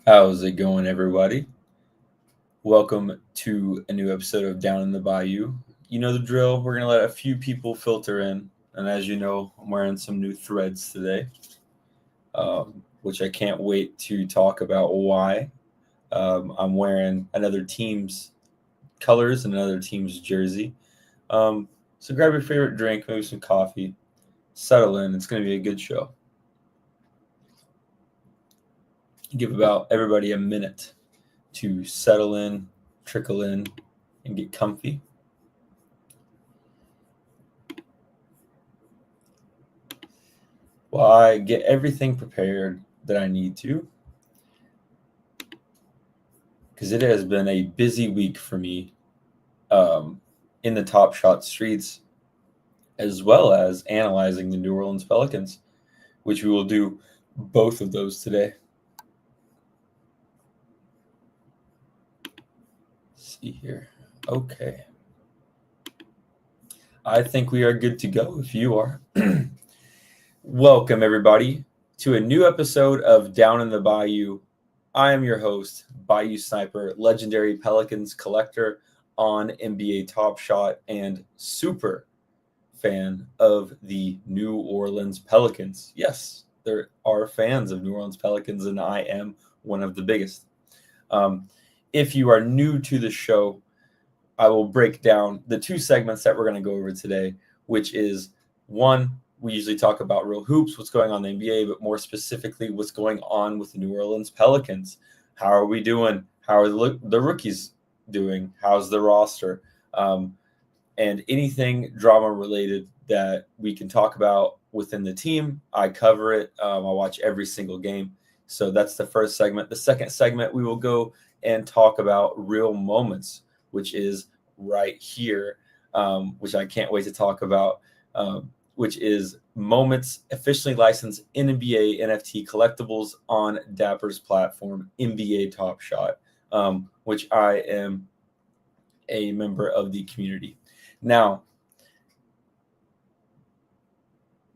How's it going, everybody? Welcome to a new episode of Down in the Bayou. You know the drill. We're going to let a few people filter in. And as you know, I'm wearing some new threads today, which I can't wait to talk about why. I'm wearing another team's colors and another team's jersey. So grab your favorite drink, maybe some coffee, settle in. It's going to be a good show. Give about everybody a minute to settle in, trickle in, and get comfy. While I get everything prepared that I need to, because it has been a busy week for me in the Top Shot streets, as well as analyzing the New Orleans Pelicans, which we will do both of those today. Let's see here. Okay. I think we are good to go if you are. Welcome, everybody, to a new episode of Down in the Bayou. I am your host, Bayou Sniper, legendary Pelicans collector on NBA Top Shot, and super fan of the New Orleans Pelicans. Yes, there are fans of New Orleans Pelicans, and I am one of the biggest. If you are new to the show, I will break down the two segments that we're going to go over today, which is one, we usually talk about real hoops, what's going on in the NBA, but more specifically, what's going on with the New Orleans Pelicans. How are we doing? How are the rookies doing? How's the roster? And anything drama related that we can talk about within the team, I cover it. I watch every single game. So that's the first segment. The second segment, we will go and talk about real moments, which is right here, which I can't wait to talk about, which is moments officially licensed in NBA NFT collectibles on Dapper's platform, NBA Top Shot, which I am a member of the community. Now,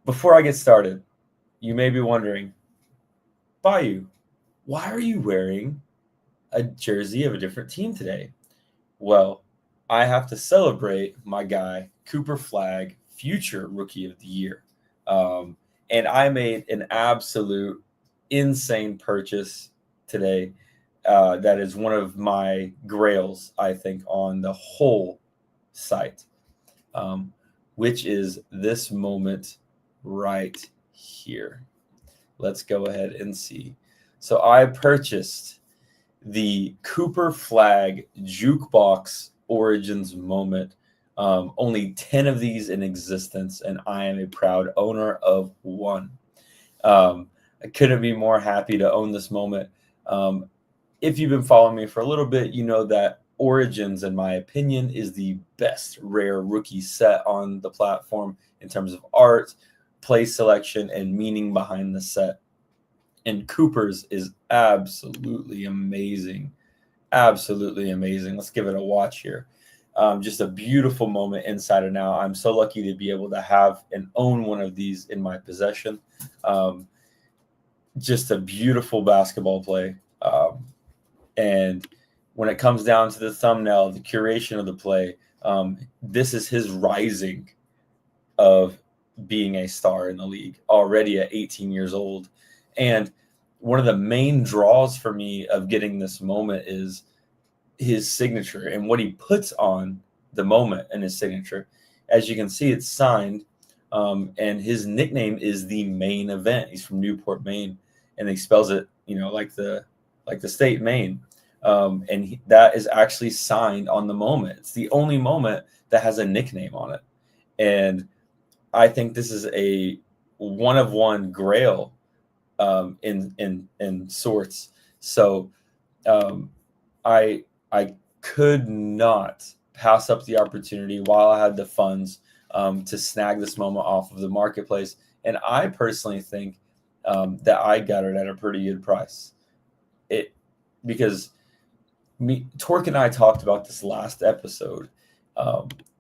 before I get started, you may be wondering, Bayou, why are you wearing a jersey of a different team today? Well, I have to celebrate my guy, Cooper Flagg, future Rookie of the Year. And I made an absolute insane purchase today. That is one of my grails, I think, on the whole site, which is this moment right here. Let's go ahead and see. So I purchased the Cooper Flagg Jukebox Origins moment. Only 10 of these in existence, and I am a proud owner of one. I couldn't be more happy to own this moment. If you've been following me for a little bit, you know that Origins, in my opinion, is the best rare rookie set on the platform in terms of art, play selection, and meaning behind the set. And Cooper's is absolutely amazing. Absolutely amazing. Let's give it a watch here. Just a beautiful moment inside and out. I'm so lucky to be able to have and own one of these in my possession. Just a beautiful basketball play. And when it comes down to the thumbnail, the curation of the play, this is his rising of being a star in the league already at 18 years old. And one of the main draws for me of getting this moment is his signature and what he puts on the moment in his signature. As you can see, it's signed, and his nickname is the Main Event. He's from Newport, Maine, and he spells it, like the state Maine. And that is actually signed on the moment. It's the only moment that has a nickname on it, and I think this is a one-of-one grail in sorts. So I could not pass up the opportunity while I had the funds to snag this moment off of the marketplace. And I personally think that I got it at a pretty good price. Because Torque and I talked about this last episode,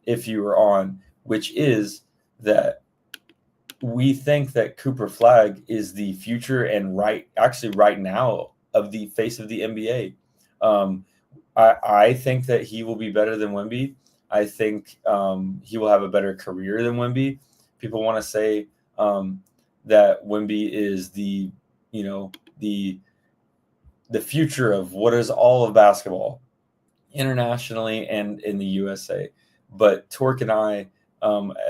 if you were on, which is that we think that Cooper Flagg is the future and right now of the face of the NBA. I think that he will be better than Wemby. I think he will have a better career than Wemby. People want to say that Wemby is the future of what is all of basketball internationally and in the USA. But Torque and I,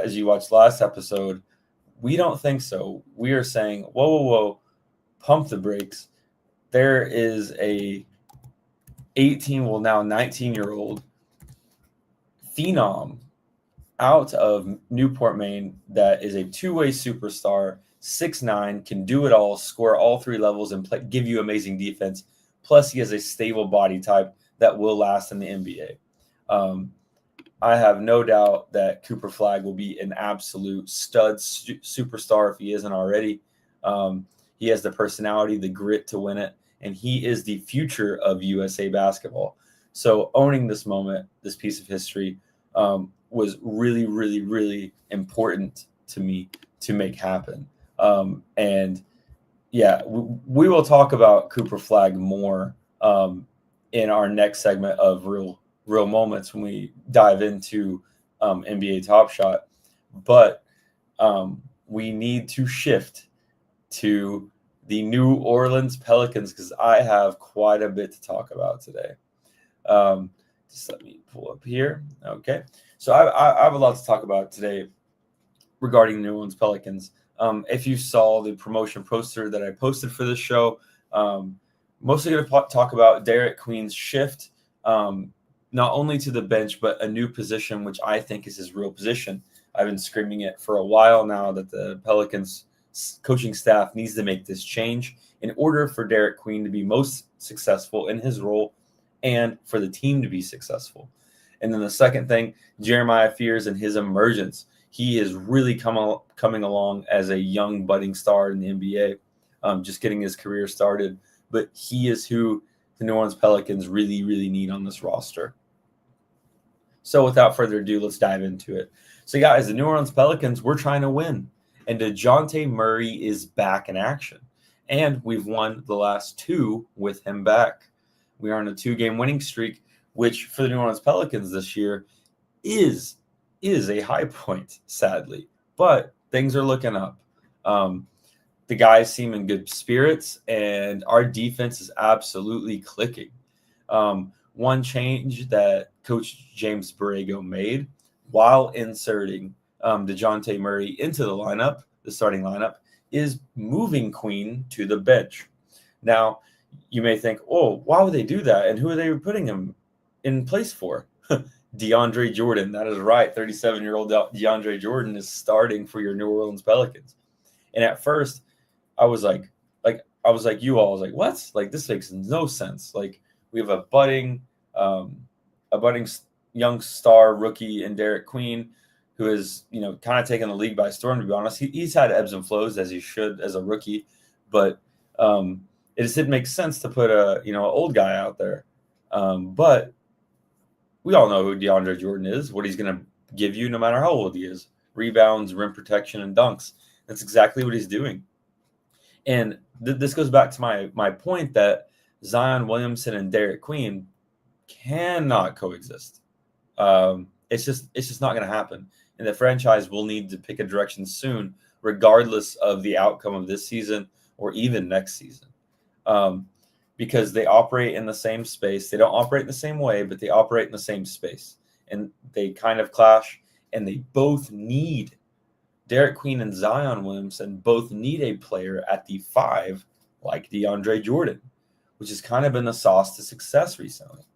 as you watched last episode, we don't think so. We are saying, whoa, pump the brakes. There is a 19-year-old phenom out of Newport, Maine that is a two-way superstar, 6'9", can do it all, score all three levels, and give you amazing defense. Plus, he has a stable body type that will last in the NBA. I have no doubt that Cooper Flagg will be an absolute stud superstar if he isn't already. He has the personality, the grit to win it, and he is the future of USA basketball. So owning this moment, this piece of history, was really, really, really important to me to make happen. And yeah, we will talk about Cooper Flagg more in our next segment of real moments when we dive into NBA Top Shot. But we need to shift to the New Orleans Pelicans because I have quite a bit to talk about today. Just let me pull up here. Okay. So I have a lot to talk about today regarding the New Orleans Pelicans. If you saw the promotion poster that I posted for this show, mostly going to talk about Derek Queen's shift, not only to the bench, but a new position, which I think is his real position. I've been screaming it for a while now that the Pelicans coaching staff needs to make this change in order for Derek Queen to be most successful in his role and for the team to be successful. And then the second thing, Jeremiah Fears and his emergence. He is really coming along as a young budding star in the NBA, just getting his career started. But he is who the New Orleans Pelicans really, really need on this roster. So without further ado, let's dive into it. So guys, the New Orleans Pelicans, we're trying to win. And DeJounte Murray is back in action. And we've won the last two with him back. We are on a 2-game winning streak, which for the New Orleans Pelicans this year is a high point, sadly. But things are looking up. The guys seem in good spirits, and our defense is absolutely clicking. One change that Coach James Borrego made while inserting DeJounte Murray into the lineup, the starting lineup, is moving Queen to the bench. Now, you may think, oh, why would they do that? And who are they putting him in place for? DeAndre Jordan. That is right. 37-year-old DeAndre Jordan is starting for your New Orleans Pelicans. And at first, I was like you all. I was like, what? Like, this makes no sense. Like, we have a budding young star rookie in Derek Queen, who is, kind of taken the league by storm, to be honest. He's had ebbs and flows, as he should as a rookie, but it just didn't make sense to put an old guy out there. But we all know who DeAndre Jordan is, what he's going to give you no matter how old he is. Rebounds, rim protection, and dunks. That's exactly what he's doing. And this goes back to my point that Zion Williamson and Derek Queen cannot coexist. It's just not going to happen. And the franchise will need to pick a direction soon, regardless of the outcome of this season or even next season. Because they operate in the same space. They don't operate in the same way, but they operate in the same space. And they kind of clash, and they both need Derek Queen and Zion Williamson both need a player at the 5 like DeAndre Jordan, which has kind of been the sauce to success recently,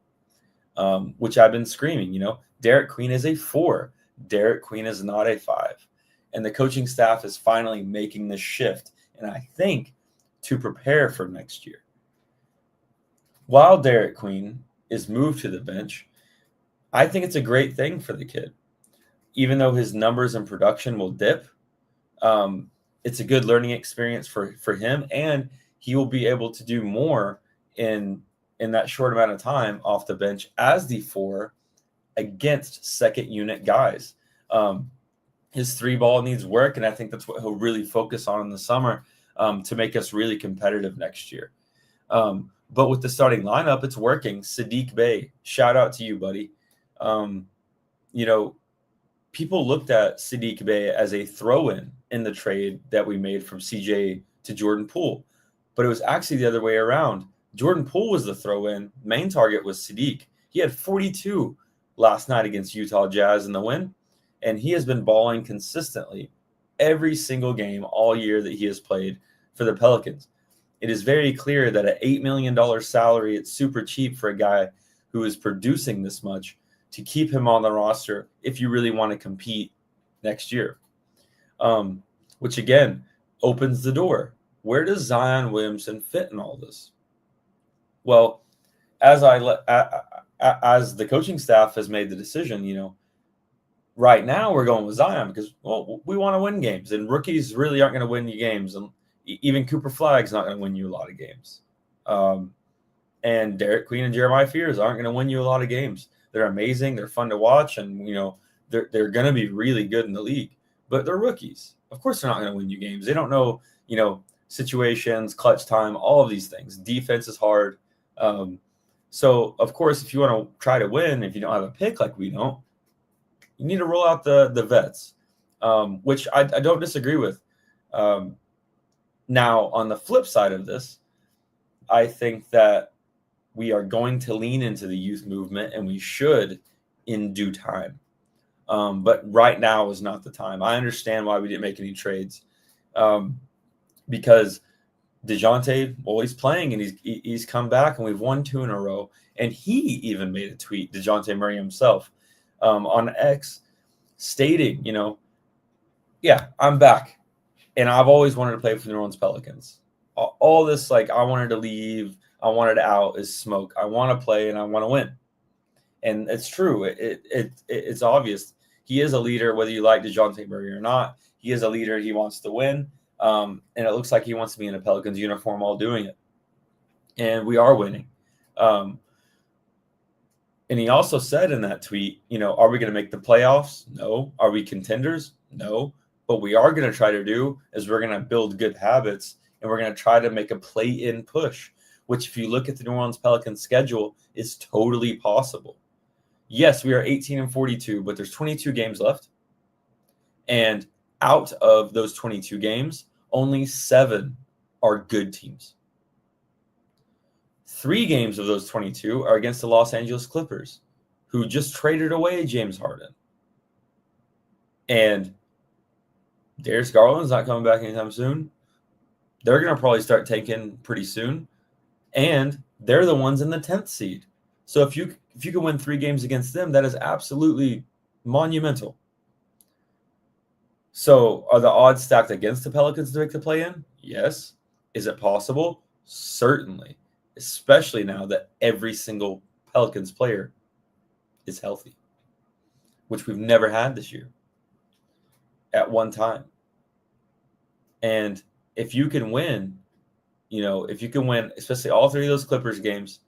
which I've been screaming. Derek Queen is a 4. Derek Queen is not a 5. And the coaching staff is finally making this shift, and I think to prepare for next year. While Derek Queen is moved to the bench, I think it's a great thing for the kid. Even though his numbers and production will dip, it's a good learning experience for him, and he will be able to do more in that short amount of time off the bench as the 4 against second unit guys. His 3-ball needs work, and I think that's what he'll really focus on in the summer to make us really competitive next year. But with the starting lineup, it's working. Sadiq Bey, shout out to you, buddy. You know, people looked at Sadiq Bey as a throw-in in the trade that we made from CJ to Jordan Poole, but it was actually the other way around. Jordan Poole was the throw-in. Main target was Sadiq. He had 42 last night against Utah Jazz in the win, and he has been balling consistently every single game all year that he has played for the Pelicans. It is very clear that an $8 million salary, it's super cheap for a guy who is producing this much to keep him on the roster if you really want to compete next year. Which, again, opens the door. Where does Zion Williamson fit in all this? Well, as the coaching staff has made the decision, right now we're going with Zion because, well, we want to win games, and rookies really aren't going to win you games, and even Cooper Flagg's not going to win you a lot of games. And Derek Queen and Jeremiah Fears aren't going to win you a lot of games. They're amazing, they're fun to watch, and they're going to be really good in the league. But they're rookies. Of course, they're not going to win you games. They don't know, situations, clutch time, all of these things. Defense is hard. So, of course, if you want to try to win, if you don't have a pick like we don't, you need to roll out the vets, which I don't disagree with. Now, on the flip side of this, I think that we are going to lean into the youth movement, and we should in due time. But right now is not the time. I understand why we didn't make any trades, because DeJounte, well, he's playing, and he's come back, and we've won 2 in a row. And he even made a tweet, DeJounte Murray himself, on X, stating, yeah, I'm back, and I've always wanted to play for the New Orleans Pelicans. All this, I wanted to leave, I wanted out, is smoke. I want to play, and I want to win. And it's true. It's obvious. He is a leader, whether you like DeJounte Murray or not. He is a leader. He wants to win. And it looks like he wants to be in a Pelicans uniform while doing it. And we are winning. And he also said in that tweet, are we going to make the playoffs? No. Are we contenders? No. What we are going to try to do is we're going to build good habits, and we're going to try to make a play-in push, which, if you look at the New Orleans Pelicans schedule, is totally possible. Yes, we are 18-42, but there's 22 games left. And out of those 22 games, only 7 are good teams. 3 games of those 22 are against the Los Angeles Clippers, who just traded away James Harden. And Darius Garland's not coming back anytime soon. They're going to probably start tanking pretty soon. And they're the ones in the 10th seed. So if you can win 3 games against them, that is absolutely monumental. So are the odds stacked against the Pelicans to make the play-in? Yes. Is it possible? Certainly. Especially now that every single Pelicans player is healthy, which we've never had this year at one time. And if you can win, especially all 3 of those Clippers games,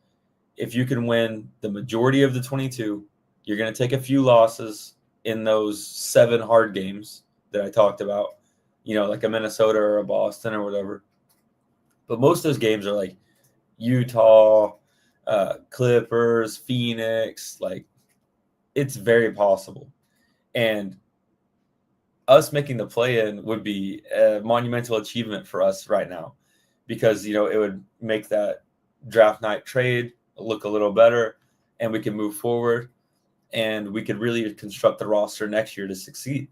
if you can win the majority of the 22, you're going to take a few losses in those 7 hard games that I talked about, like a Minnesota or a Boston or whatever. But most of those games are like Utah, Clippers, Phoenix. It's very possible. And us making the play-in would be a monumental achievement for us right now, because, it would make that draft night trade look a little better, and we can move forward, and we could really construct the roster next year to succeed.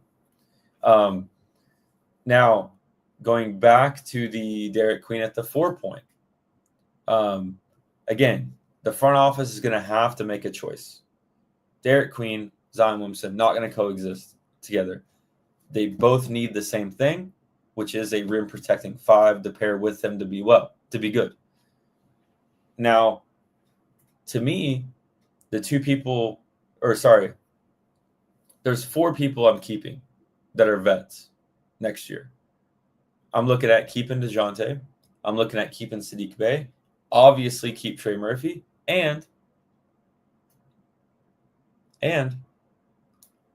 Now, going back to the Derek Queen at the 4 point, again, the front office is going to have to make a choice. Derek Queen, Zion Williamson, not going to coexist together. They both need the same thing, which is a rim protecting 5 to pair with them to be good. Now, to me, there's 4 people I'm keeping that are vets next year. I'm looking at keeping DeJounte. I'm looking at keeping Sadiq Bey. Obviously, keep Trey Murphy. And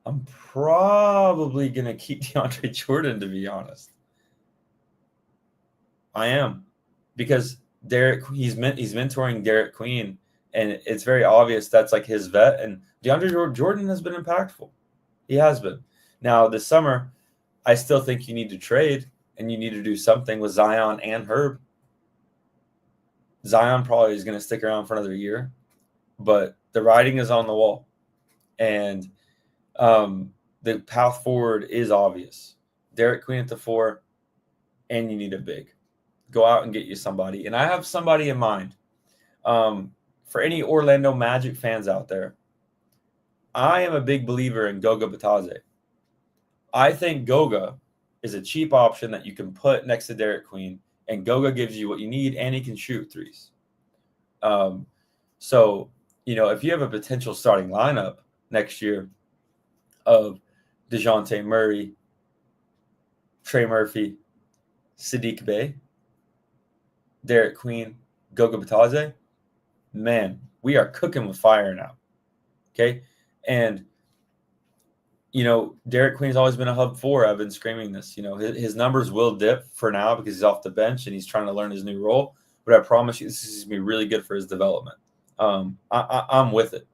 I'm probably going to keep DeAndre Jordan, to be honest. I am. Because He's mentoring Derek Queen, and it's very obvious that's like his vet. And DeAndre Jordan has been impactful. He has been. Now this summer, I still think you need to trade and you need to do something with Zion and Herb. Zion probably is going to stick around for another year, but the writing is on the wall, and the path forward is obvious. Derek Queen at the 4, and you need a big. Go out and get you somebody. And I have somebody in mind. For any Orlando Magic fans out there, I am a big believer in Goga Bitadze. I think Goga is a cheap option that you can put next to Derek Queen, and Goga gives you what you need, and he can shoot threes. So, if you have a potential starting lineup next year of DeJounte Murray, Trey Murphy, Sadiq Bey, Derek Queen, Goga Bitadze, man, we are cooking with fire now. Okay? And, Derek Queen's always been a hub 4. I've been screaming this. His numbers will dip for now because he's off the bench and he's trying to learn his new role. But I promise you, this is going to be really good for his development. I'm with it.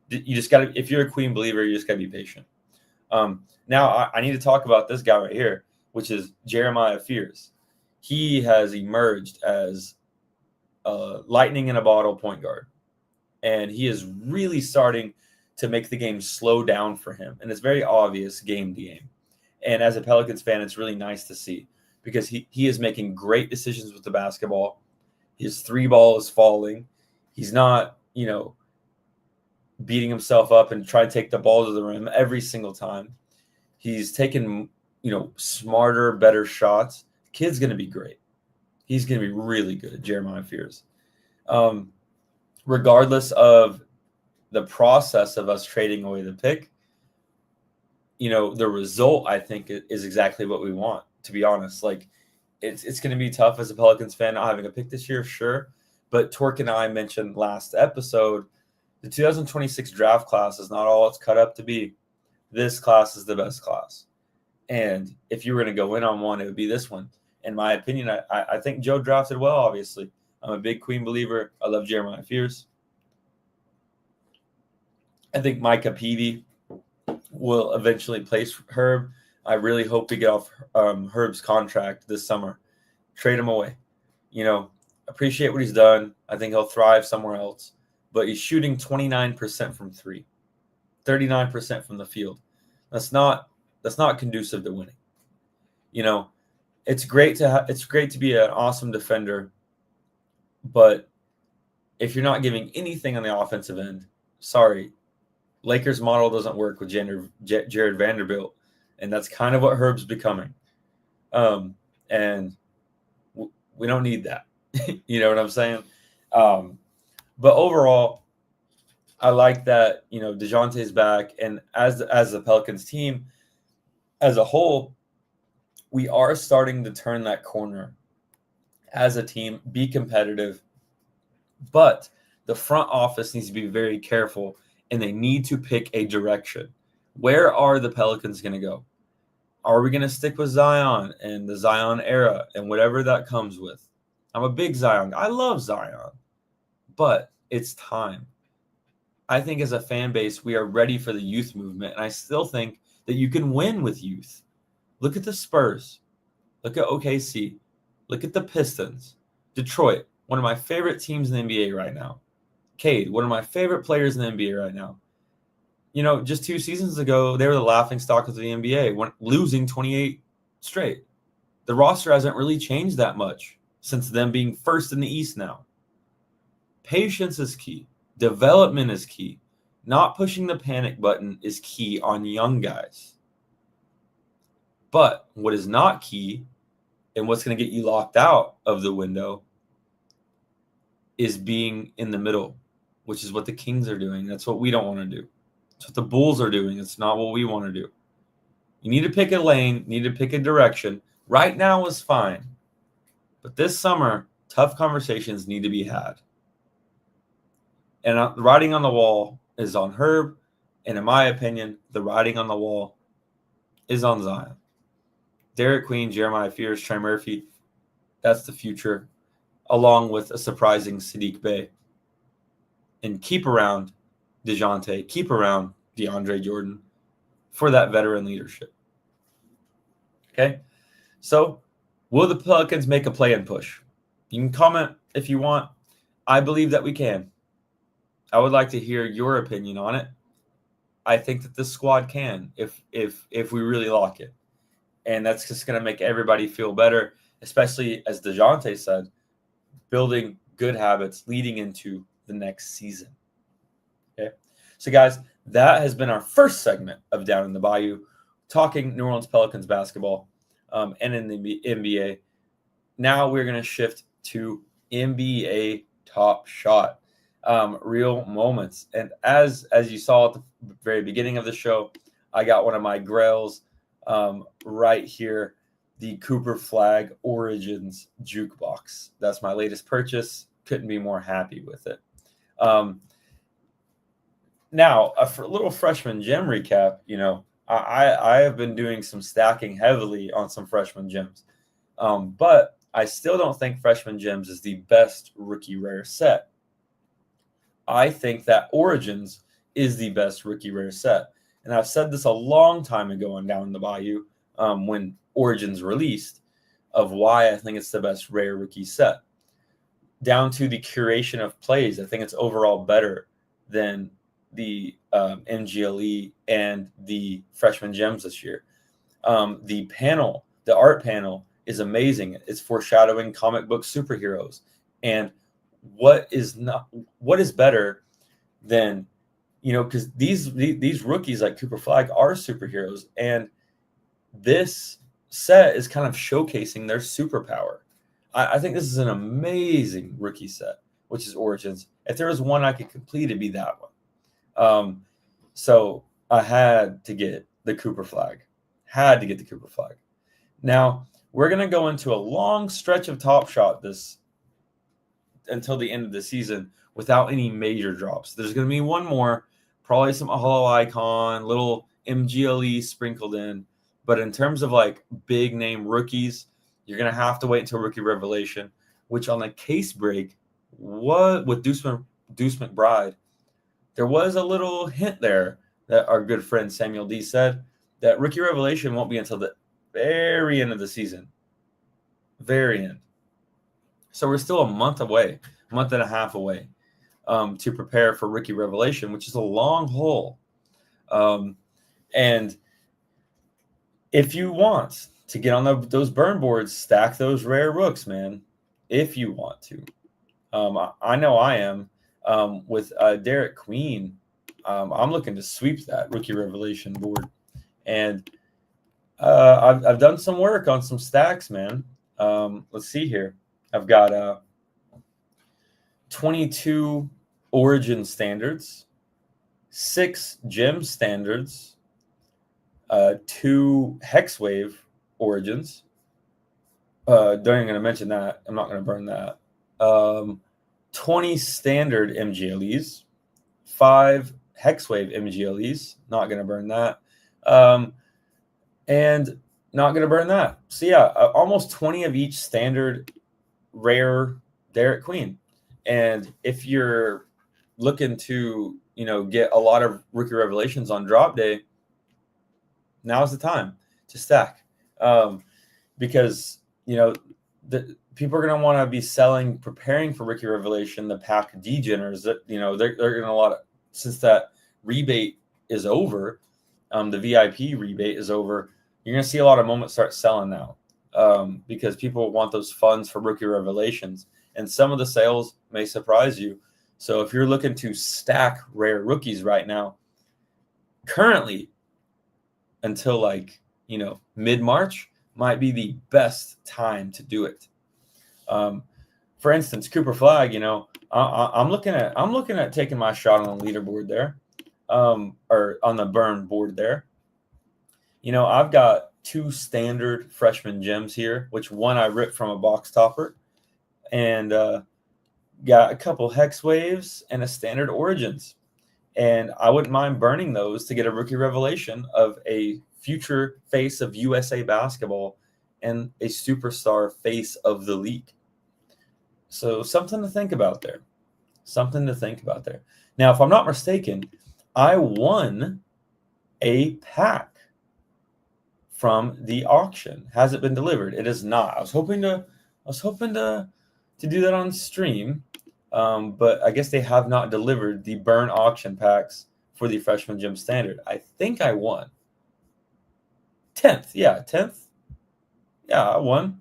You just got to, if you're a Queen believer, you just got to be patient. Now, I need to talk about this guy right here, which is Jeremiah Fears. He has emerged as a lightning in a bottle point guard. And he is really starting to make the game slow down for him. And it's very obvious game to game. And as a Pelicans fan, it's really nice to see because he is making great decisions with the basketball. His 3 ball is falling. He's not, beating himself up and trying to take the ball to the rim every single time. He's taking, smarter, better shots. Kid's going to be great. He's going to be really good, Jeremiah Fears. Regardless of the process of us trading away the pick, the result, I think, is exactly what we want, to be honest. Like, it's going to be tough as a Pelicans fan not having a pick this year, sure. But Torque and I mentioned last episode, the 2026 draft class is not all it's cut up to be. This class is the best class. And if you were going to go in on one, it would be this one. In my opinion, I think Joe drafted well, obviously. I'm a big Queen believer. I love Jeremiah Fears. I think Micah Peavy will eventually place Herb. I really hope we get off Herb's contract this summer. Trade him away. Appreciate what he's done. I think he'll thrive somewhere else. But he's shooting 29% from 3, 39% from the field. That's not conducive to winning. It's great to be an awesome defender, but if you're not giving anything on the offensive end, sorry, Lakers model doesn't work with Jared Vanderbilt, and that's kind of what Herb's becoming. And we don't need that. You know what I'm saying? But overall, I like that, DeJounte's back. And as the Pelicans team as a whole, we are starting to turn that corner as a team, be competitive. But the front office needs to be very careful, and they need to pick a direction. Where are the Pelicans going to go? Are we going to stick with Zion and the Zion era and whatever that comes with? I'm a big Zion guy. I love Zion, but it's time. I think as a fan base, we are ready for the youth movement, and I still think that you can win with youth. Look at the Spurs. Look at OKC. Look at the Pistons. Detroit, one of my favorite teams in the NBA right now. Cade, one of my favorite players in the NBA right now. Just 2 seasons ago, they were the laughingstock of the NBA, losing 28 straight. The roster hasn't really changed that much since them being first in the East now. Patience is key. Development is key. Not pushing the panic button is key on young guys. But what is not key and what's going to get you locked out of the window is being in the middle, which is what the Kings are doing. That's what we don't want to do. It's what the Bulls are doing. It's not what we want to do. You need to pick a lane, you need to pick a direction. Right now is fine. But this summer, tough conversations need to be had. And the writing on the wall is on Herb. And in my opinion, the writing on the wall is on Zion. Derek Queen, Jeremiah Fears, Trey Murphy, that's the future. along with a surprising Sadiq Bey. And keep around DeJounte, keep around DeAndre Jordan for that veteran leadership. Okay? So, will the Pelicans make a play-in push? You can comment if you want. I believe that we can. I would like to hear your opinion on it. I think that this squad can if we really lock it. And that's just going to make everybody feel better, especially, as DeJounte said, building good habits leading into the next season. Okay? So, guys, that has been our first segment of Down in the Bayou, talking New Orleans Pelicans basketball and in the NBA. Now we're going to shift to NBA Top Shot, real moments. And as you saw at the very beginning of the show, I got one of my grails right here, the Cooper Flag Origins Jukebox. That's my latest purchase. Couldn't be more happy with it. Now, a little freshman gem recap. I have been doing some stacking heavily on some freshman gems, but I still don't think freshman gems is the best rookie rare set. I think that Origins is the best rookie rare set. And I've said this a long time ago on Down in the Bayou when Origins released, of why I think it's the best rare rookie set. Down to the curation of plays, I think it's overall better than the MGLE and the freshman gems this year. The art panel is amazing. It's foreshadowing comic book superheroes. And what is better than, because these rookies like Cooper Flag are superheroes, and this set is kind of showcasing their superpower. I think this is an amazing rookie set, which is Origins. If there was one I could complete, it'd be that one. So I had to get the Cooper Flag. Now, we're going to go into a long stretch of Top Shot until the end of the season without any major drops. There's going to be one more, probably some Hollow Icon, little MGLE sprinkled in. But in terms of like big name rookies, you're going to have to wait until Rookie Revelation, which on the case break with Deuce McBride, there was a little hint there that our good friend Samuel D said that Rookie Revelation won't be until the very end of the season. Very end. So we're still a month and a half away to prepare for Rookie Revelation, which is a long haul. And if you want to get on those burn boards, stack those rare rooks, man, if you want to. I know I am. With Derek Queen, I'm looking to sweep that Rookie Revelation board. And I've done some work on some stacks, man. Let's see here. I've got 22 Origin standards, 6 Gem standards, 2 Hexwave Origins. Don't even going to mention that. I'm not going to burn that. 20 standard MGLEs, 5 Hexwave MGLEs. Not going to burn that. And not going to burn that. So, yeah, almost 20 of each standard rare Derek Queen. And if you're looking to, get a lot of Rookie Revelations on drop day, now's the time to stack. Because, the people are going to want to be preparing for Rookie Revelation, the pack degeners that, they're going to since that rebate is over, the VIP rebate is over, you're going to see a lot of moments start selling now because people want those funds for Rookie Revelations. And some of the sales may surprise you. So if you're looking to stack rare rookies right now, currently until mid-March might be the best time to do it. For instance, Cooper Flag, I'm looking at taking my shot on the leaderboard there, or on the burn board there. I've got 2 standard freshman gems here, which one I ripped from a box topper, and got a couple Hex Waves and a standard Origins. And I wouldn't mind burning those to get a Rookie Revelation of a future face of USA basketball and a superstar face of the league. So something to think about there. Something to think about there. Now, if I'm not mistaken, I won a pack from the auction. Has it been delivered? It is not. I was hoping to do that on stream, but I guess they have not delivered the burn auction packs for the freshman gym standard. I think I won. 10th, yeah, 10th. Yeah, I won.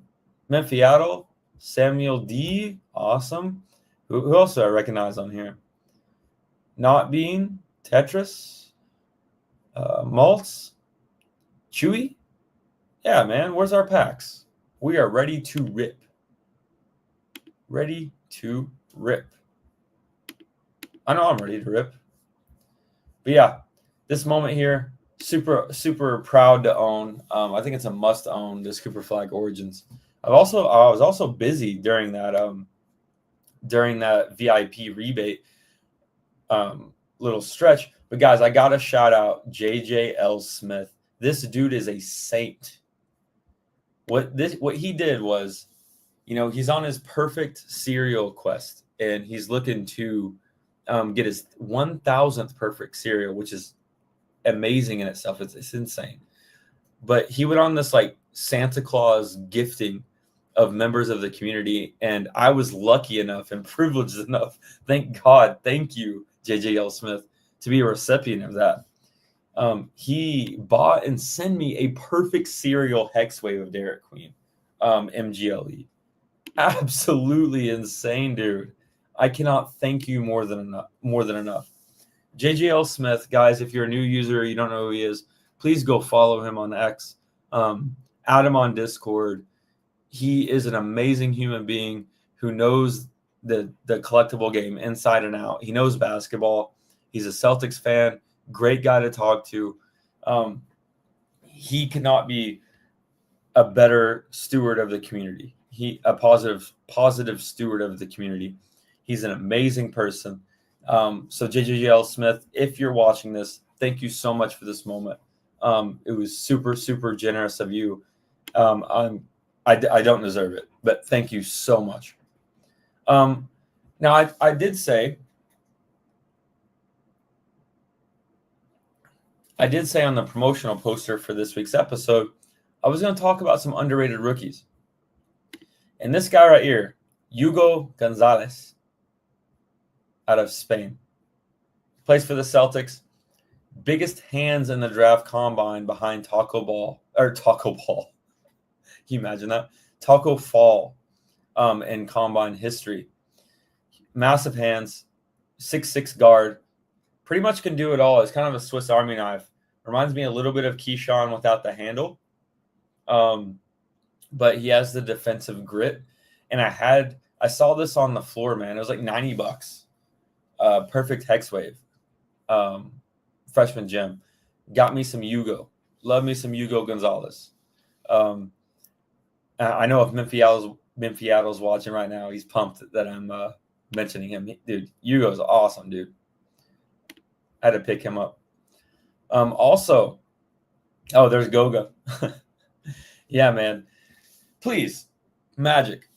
Memphiatl, Samuel D, awesome. Who else do I recognize on here? Not Being, Tetris, Maltz, Chewy. Yeah, man, where's our packs? We are ready to rip. Ready to rip. I know I'm ready to rip. But yeah, this moment here, super proud to own. I think it's a must own, this Cooper Flag Origins. I was also busy during that VIP rebate little stretch. But guys, I gotta shout out JJL Smith. This dude is a saint. What he did was, he's on his perfect serial quest, and he's looking to get his 1,000th perfect serial, which is amazing in itself. It's insane. But he went on this like Santa Claus gifting of members of the community, and I was lucky enough and privileged enough, thank God, thank you, JJL Smith, to be a recipient of that. He bought and sent me a perfect serial hex wave of Derek Queen, MGLE. Absolutely insane, dude. I cannot thank you more than enough. JJL Smith, guys, if you're a new user, you don't know who he is, please go follow him on X. Add him on Discord. He is an amazing human being who knows the collectible game inside and out. He knows basketball. He's a Celtics fan. Great guy to talk to. He cannot be a better steward of the community. A positive steward of the community. He's an amazing person. So JJL Smith, if you're watching this, thank you so much for this moment. It was super generous of you. I don't deserve it, but thank you so much. Now I did say on the promotional poster for this week's episode, I was going to talk about some underrated rookies. And this guy right here, Hugo Gonzalez, out of Spain, plays for the Celtics. Biggest hands in the draft combine behind Taco Ball. Can you imagine that? Taco Fall in combine history. Massive hands, 6'6" guard. Pretty much can do it all. It's kind of a Swiss Army knife. Reminds me a little bit of Keyshawn without the handle. But he has the defensive grit. And I saw this on the floor, man. It was like $90. Perfect hex wave. Freshman gym. Got me some Hugo. Love me some Hugo Gonzalez. I know if Memphiatl's watching right now, he's pumped that I'm mentioning him. Dude, Hugo's awesome, dude. I had to pick him up. Also, there's Goga. Yeah, man. Please, Magic,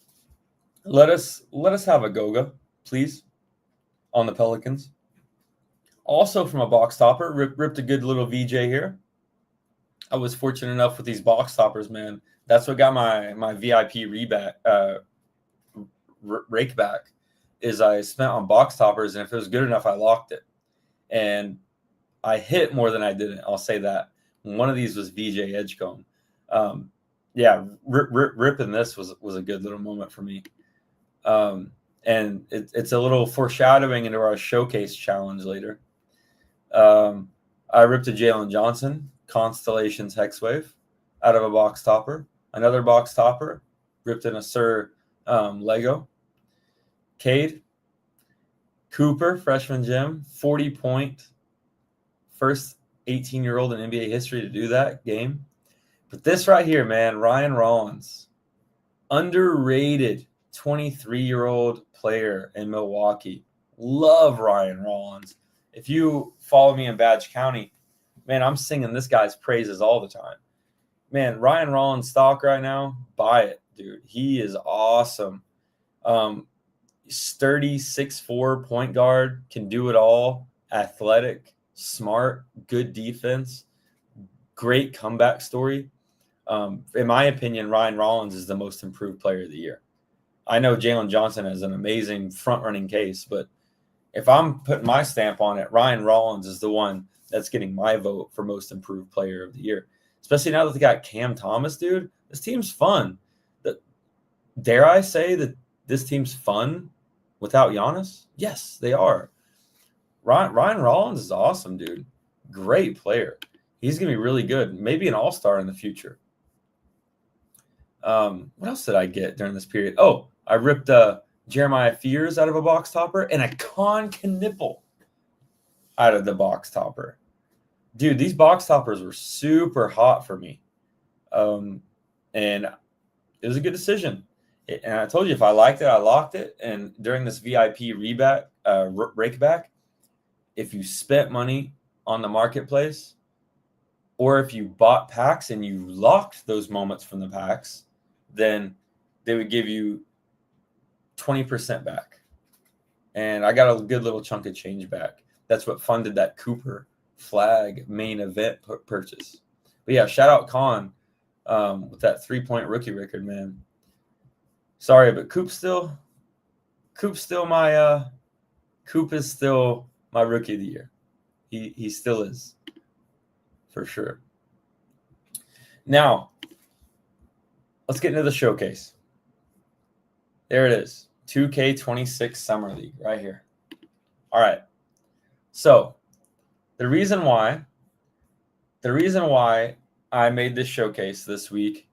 let us have a Goga, please, on the Pelicans. Also from a box topper, ripped a good little VJ here. I was fortunate enough with these box toppers, man. That's what got my VIP rake back, is I spent on box toppers, and if it was good enough, I locked it. And I hit more than I didn't. I'll say that. One of these was VJ Edgecombe. Ripping this was a good little moment for me. And it's a little foreshadowing into our showcase challenge later. I ripped a Jalen Johnson Constellations Hexwave out of a box topper. Another box topper ripped in a Sir Lego. Cade Cooper, freshman gym, 40-point, first 18-year-old in NBA history to do that game. But this right here, man, Ryan Rollins, underrated 23-year-old player in Milwaukee. Love Ryan Rollins. If you follow me in Badge County, man, I'm singing this guy's praises all the time. Man, Ryan Rollins stock right now, buy it, dude. He is awesome. sturdy 6'4" point guard, can do it all, athletic, smart, good defense, great comeback story. In my opinion, Ryan Rollins is the most improved player of the year. I know Jalen Johnson has an amazing front-running case, but if I'm putting my stamp on it, Ryan Rollins is the one that's getting my vote for most improved player of the year. Especially now that they got Cam Thomas, dude. This team's fun. Dare I say that this team's fun without Giannis? Yes, they are. Ryan Rollins is awesome, dude. Great player. He's going to be really good. Maybe an all-star in the future. What else did I get during this period? Oh, I ripped Jeremiah Fears out of a box topper and a Collectin nipple out of the box topper. Dude, these box toppers were super hot for me. And it was a good decision. And I told you, if I liked it, I locked it. And during this VIP rakeback, if you spent money on the marketplace, or if you bought packs and you locked those moments from the packs, then they would give you 20% back. And I got a good little chunk of change back. That's what funded that Cooper flag main event purchase. But yeah, shout out Con with that 3-point rookie record, man. Sorry, but Coop is still my rookie of the year. He still is, for sure. Now, let's get into the showcase. There it is. 2K26 Summer League right here. All right. So, the reason why I made this showcase this week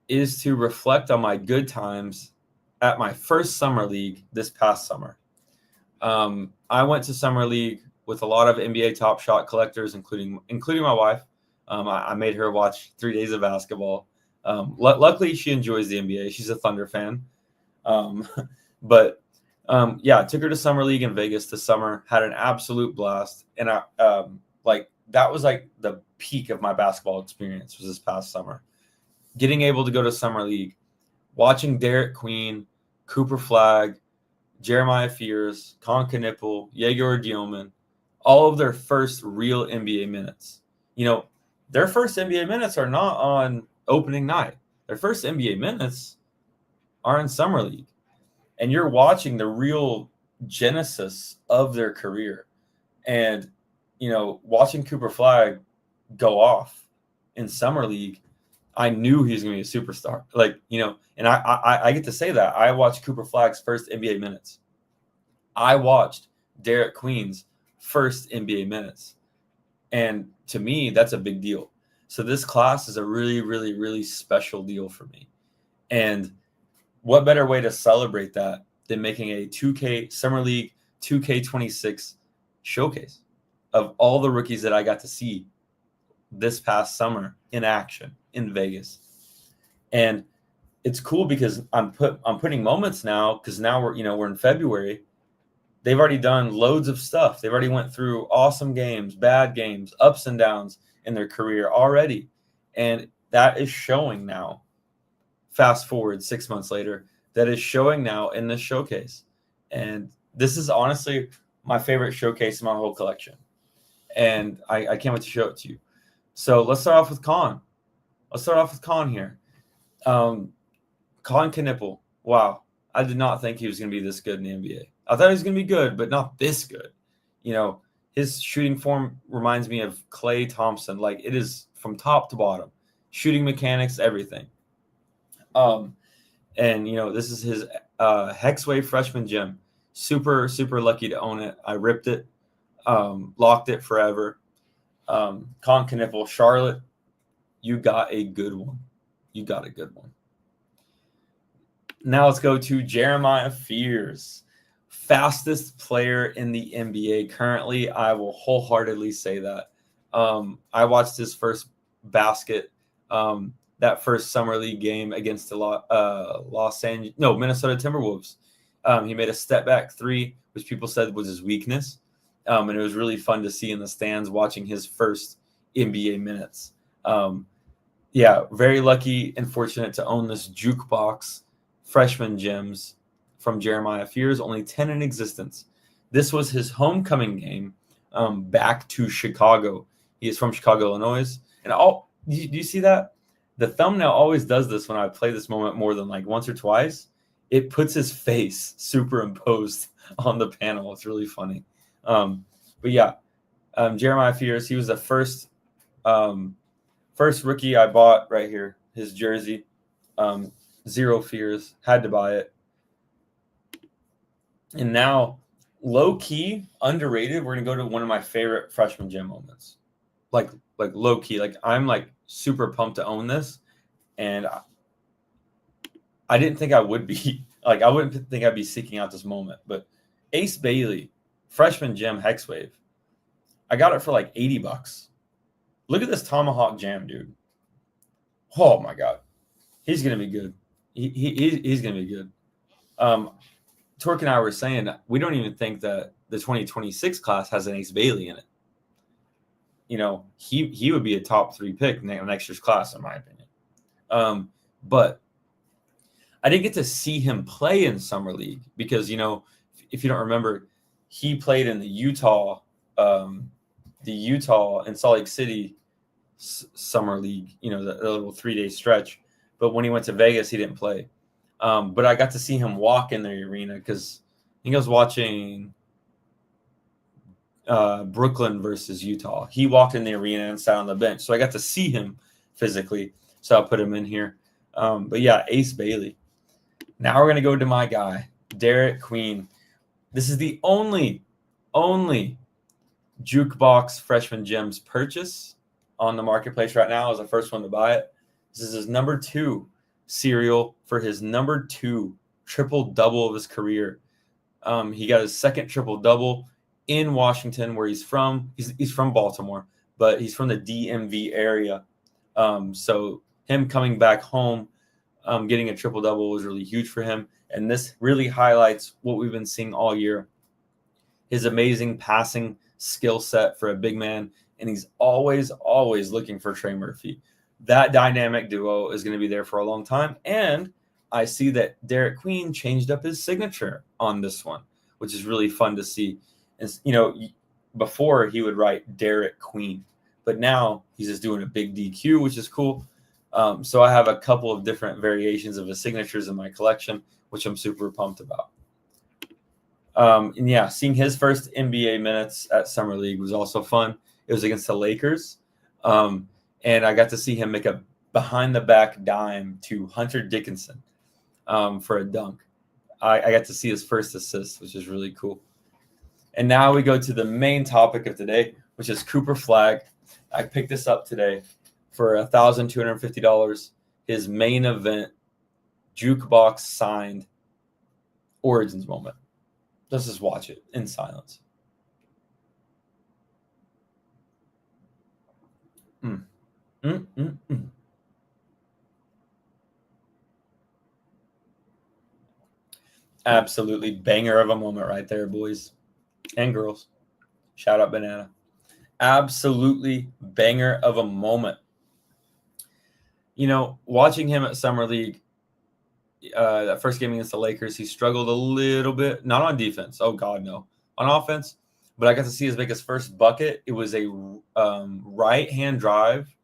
is to reflect on my good times at my first Summer League this past summer. I went to Summer League with a lot of NBA Top Shot collectors, including my wife. I made her watch 3 days of basketball. Luckily, she enjoys the NBA. She's a Thunder fan. But I took her to Summer League in Vegas this summer, had an absolute blast. And that was like the peak of my basketball experience was this past summer. Getting able to go to Summer League, watching Derek Queen, Cooper Flag, Jeremiah Fears, Collectin Nipple, Yegor Dioman, all of their first real NBA minutes. You know, their first NBA minutes are not on opening night. Their first NBA minutes are in Summer League. And you're watching the real genesis of their career. And, you know, watching Cooper Flag go off in Summer League, I knew he was going to be a superstar. Like, you know, and I get to say that. I watched Cooper Flag's first NBA minutes. I watched Derek Queen's first NBA minutes. And to me, that's a big deal. So this class is a really, really, really special deal for me. And what better way to celebrate that than making a 2K Summer League 2K26 showcase of all the rookies that I got to see this past summer in action in Vegas. And it's cool because I'm putting moments now, because now we're in February. They've already done loads of stuff. They've already went through awesome games, bad games, ups and downs in their career already. And that is showing now. Fast forward 6 months later, that is showing now in this showcase. And this is honestly my favorite showcase in my whole collection. And I can't wait to show it to you. So let's start off with Con. Here. Collectin Nipple. Wow. I did not think he was going to be this good in the NBA. I thought he was going to be good, but not this good. You know, his shooting form reminds me of Klay Thompson. Like, it is from top to bottom. Shooting mechanics, everything. And, you know, this is his Hexway freshman gym. Super, super lucky to own it. I ripped it, locked it forever. Collectin Nipple, Charlotte, you got a good one. Now let's go to Jeremiah Fears. Fastest player in the NBA currently. I will wholeheartedly say that. I watched his first basket, that first Summer League game against the Minnesota Timberwolves. He made a step back three, which people said was his weakness. And it was really fun to see in the stands watching his first NBA minutes. Very lucky and fortunate to own this jukebox freshman gyms from Jeremiah Fears, only 10 in existence. This was his homecoming game back to Chicago. He is from Chicago, Illinois. And do you see that? The thumbnail always does this when I play this moment more than like once or twice. It puts his face superimposed on the panel. It's really funny. But yeah, Jeremiah Fears, he was the first rookie I bought right here, his jersey. Zero fears, had to buy it. And now, low-key, underrated, we're going to go to one of my favorite freshman gym moments. Like low-key. Like, I'm, like, super pumped to own this. And I didn't think I would be. Like, I wouldn't think I'd be seeking out this moment. But Ace Bailey, freshman gym Hex Wave. I got it for, like, $80. Look at this Tomahawk Jam, dude. Oh, my God. He's going to be good. He's going to be good. Torque and I were saying we don't even think that the 2026 class has an Ace Bailey in it. You know, he would be a top 3 pick next year's class, in my opinion. But I didn't get to see him play in Summer League because, you know, if you don't remember, he played in the Utah and Salt Lake City Summer League, you know, the little 3-day stretch. But when he went to Vegas, he didn't play. But I got to see him walk in the arena because I think I was watching Brooklyn versus Utah. He walked in the arena and sat on the bench. So I got to see him physically. So I'll put him in here. But yeah, Ace Bailey. Now we're going to go to my guy, Derek Queen. This is the only Jukebox Freshman Gems purchase on the marketplace right now. I was the first one to buy it. This is his number 2 serial for his number 2 triple-double of his career. He got his second triple-double in Washington, where he's from. He's from Baltimore, but he's from the DMV area. So him coming back home, getting a triple-double was really huge for him. And this really highlights what we've been seeing all year, his amazing passing skill set for a big man. And he's always looking for Trey Murphy. That dynamic duo is going to be there for a long time. And I see that Derek Queen changed up his signature on this one, which is really fun to see. And, you know, before he would write Derek Queen, but now he's just doing a big DQ, which is cool. So I have a couple of different variations of his signatures in my collection, which I'm super pumped about. And yeah, seeing his first NBA minutes at Summer League was also fun. It was against the Lakers. And I got to see him make a behind-the-back dime to Hunter Dickinson for a dunk. I got to see his first assist, which is really cool. And now we go to the main topic of today, which is Cooper Flagg. I picked this up today for $1,250. His main event, Jukebox signed Origins moment. Let's just watch it in silence. Absolutely banger of a moment right there, boys and girls. Shout out Banana. Absolutely banger of a moment. You know, watching him at Summer League, that first game against the Lakers, he struggled a little bit. Not on defense. Oh, God, no. On offense. But I got to see his make his first bucket. It was a right-hand drive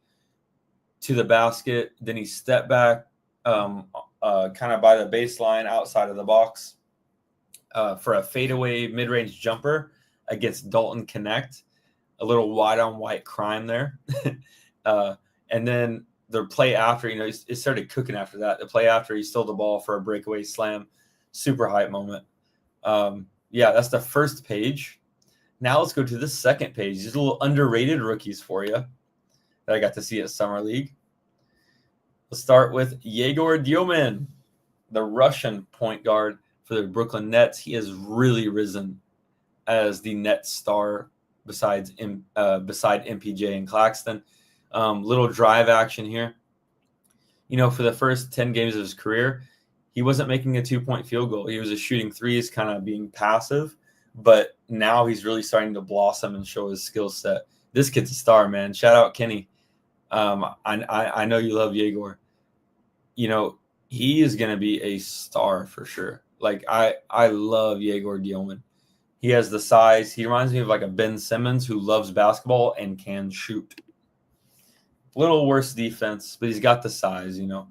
to the basket. Then he stepped back kind of by the baseline outside of the box for a fadeaway mid-range jumper against Dalton Connect. A little white-on-white crime there. And then the play after, you know, it started cooking after that. The play after, he stole the ball for a breakaway slam. Super hype moment. Yeah, that's the first page. Now let's go to the second page. These little underrated rookies for you that I got to see at Summer League. Let's start with Yegor Diomin, the Russian point guard for the Brooklyn Nets. He has really risen as the Nets star beside MPJ and Claxton. Little drive action here. You know, for the first 10 games of his career, he wasn't making a 2-point field goal. He was just shooting threes, kind of being passive. But now he's really starting to blossom and show his skill set. This kid's a star, man. Shout out Kenny. I know you love Yegor. You know, he is going to be a star for sure. Like I love Yegor Dielman. He has the size. He reminds me of like a Ben Simmons who loves basketball and can shoot. Little worse defense, but he's got the size, you know.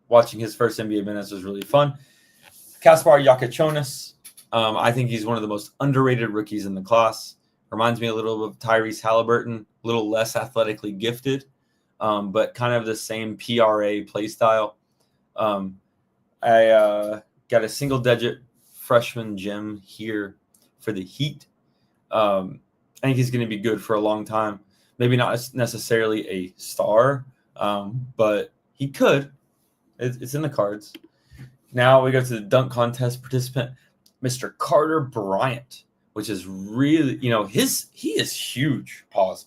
Watching his first NBA minutes was really fun. Kaspar Yakachonis, I think he's one of the most underrated rookies in the class. Reminds me a little of Tyrese Halliburton, a little less athletically gifted, but kind of the same PRA play style. I got a single-digit freshman gem here for the Heat. I think he's going to be good for a long time. Maybe not necessarily a star, but he could. It's in the cards. Now we go to the dunk contest participant, Mr. Carter Bryant, which is really, he is huge. Pause.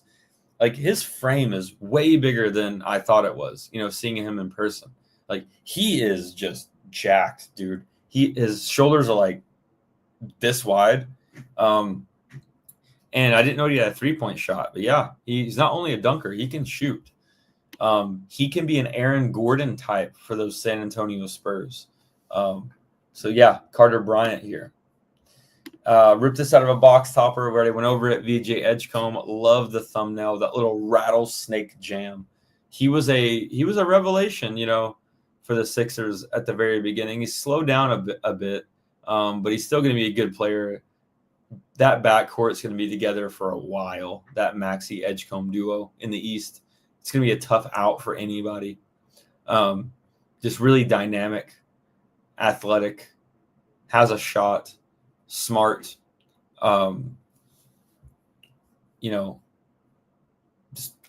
Like his frame is way bigger than I thought it was, seeing him in person. Like he is just jacked, dude. His shoulders are like this wide. And I didn't know he had a 3-point shot, but yeah, he's not only a dunker, he can shoot. He can be an Aaron Gordon type for those San Antonio Spurs. So yeah, Carter Bryant here. Ripped this out of a box topper. We already went over it. VJ Edgecombe, love the thumbnail, that little rattlesnake jam. He was a revelation, for the Sixers at the very beginning. He's slowed down a bit, but he's still going to be a good player. That backcourt's going to be together for a while. That Maxey Edgecombe duo in the East. It's going to be a tough out for anybody. Just really dynamic, athletic, has a shot, smart, just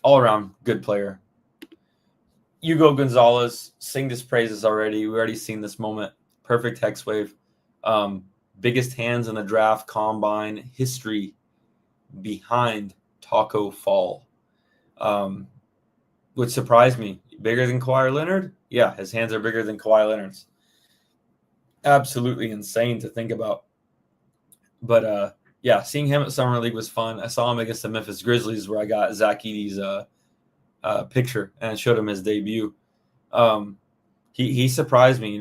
all around good player. Hugo Gonzalez, sing his praises already. We've already seen this moment. Perfect hex wave. Biggest hands in the draft combine history behind Taco Fall. Which surprised me. Bigger than Kawhi Leonard? Yeah, his hands are bigger than Kawhi Leonard's. Absolutely insane to think about. But, yeah, seeing him at Summer League was fun. I saw him against the Memphis Grizzlies where I got Zach Edey's picture and showed him his debut. He surprised me.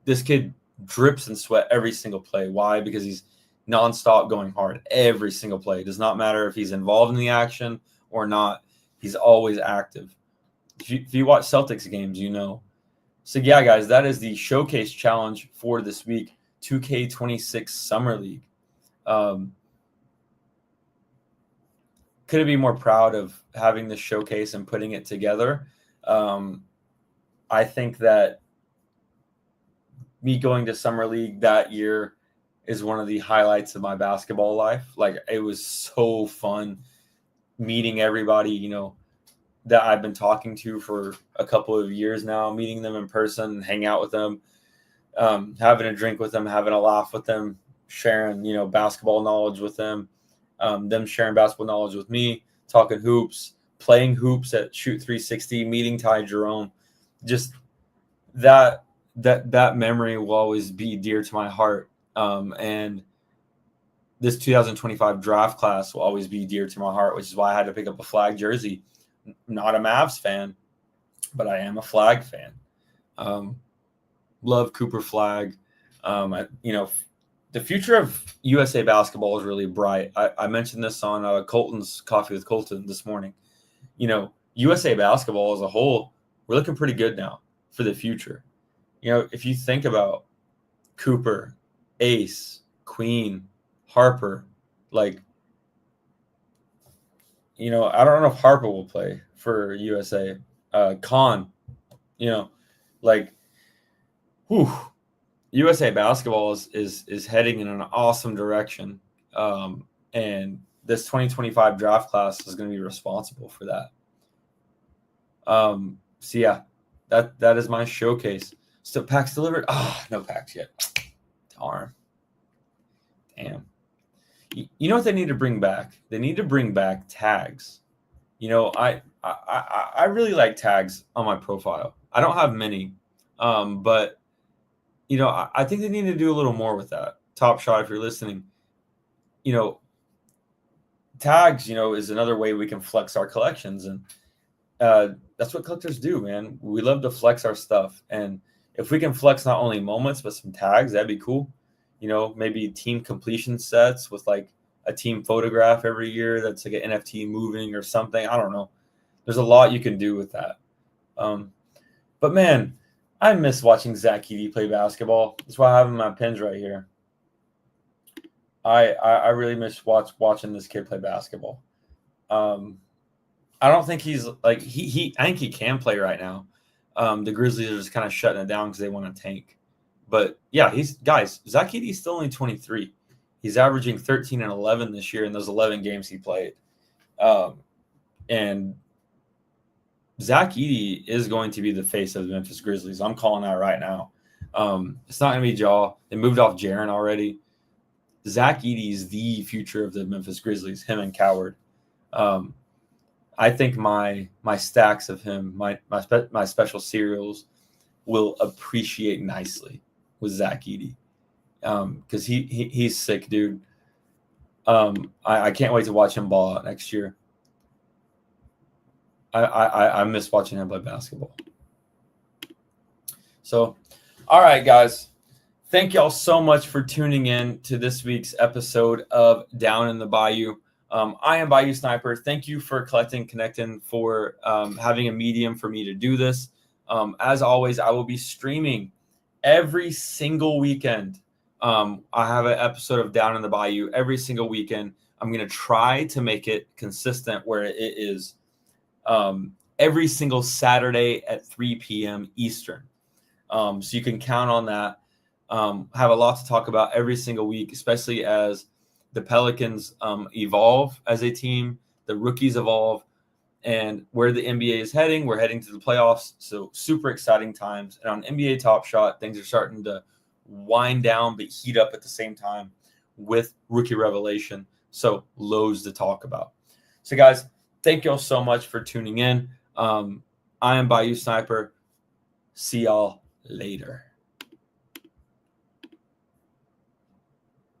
This kid drips in sweat every single play. Why? Because he's nonstop going hard every single play. It does not matter if he's involved in the action or not. He's always active. If you watch Celtics games, So, yeah, guys, that is the showcase challenge for this week, 2K26 Summer League. Couldn't be more proud of having this showcase and putting it together. I think that me going to Summer League that year is one of the highlights of my basketball life. Like, it was so fun meeting everybody, that I've been talking to for a couple of years now, meeting them in person, hang out with them, having a drink with them, having a laugh with them, sharing, basketball knowledge with them sharing basketball knowledge with me, talking hoops, playing hoops at Shoot 360, meeting Ty Jerome. Just that memory will always be dear to my heart. And this 2025 draft class will always be dear to my heart, which is why I had to pick up a Flag jersey. Not a Mavs fan, but I am a Flag fan. Love Cooper Flag. The future of USA basketball is really bright. I mentioned this on Colton's Coffee with Colton this morning. USA basketball as a whole, we're looking pretty good now for the future. If you think about Cooper, Ace, Queen, Harper, I don't know if Harper will play for USA. Khan, USA basketball is heading in an awesome direction. And this 2025 draft class is going to be responsible for that. So yeah, that is my showcase. Still packs delivered? No packs yet. Darn. Damn. You know what they need to bring back? They need to bring back tags. I really like tags on my profile. I don't have many, but I think they need to do a little more with that. Top Shot, if you're listening, tags, is another way we can flex our collections, and that's what collectors do, man. We love to flex our stuff, and if we can flex not only moments but some tags, that'd be cool. Maybe team completion sets with like a team photograph every year that's like an NFT moving or something. I don't know. There's a lot you can do with that. But man, I miss watching Zach Edey play basketball. That's why I have my pins right here. I really miss watching this kid play basketball. I don't think he's like I think he can play right now. The Grizzlies are just kind of shutting it down because they want to tank. But yeah, Zach Edey's still only 23. He's averaging 13 and 11 this year in those 11 games he played. And Zach Edey is going to be the face of the Memphis Grizzlies. I'm calling that right now. It's not going to be Jaw. They moved off Jaren already. Zach Edey is the future of the Memphis Grizzlies, him and Coward. I think my stacks of him, my special cereals will appreciate nicely with Zach Edey. Because he's sick, dude. I can't wait to watch him ball out next year. I miss watching him play basketball. So, all right, guys. Thank y'all so much for tuning in to this week's episode of Down in the Bayou. I am Bayou Sniper. Thank you for Collectin and Connectin for having a medium for me to do this. As always, I will be streaming every single weekend. I have an episode of Down in the Bayou every single weekend. I'm going to try to make it consistent where it is every single Saturday at 3 p.m. Eastern. So you can count on that. Have a lot to talk about every single week, especially as the Pelicans evolve as a team, the rookies evolve, and where the NBA is heading. We're heading to the playoffs, so super exciting times. And on NBA Top Shot, things are starting to wind down but heat up at the same time with rookie revelation. So loads to talk about. So guys, thank y'all so much for tuning in. I am Bayou Sniper. See y'all later.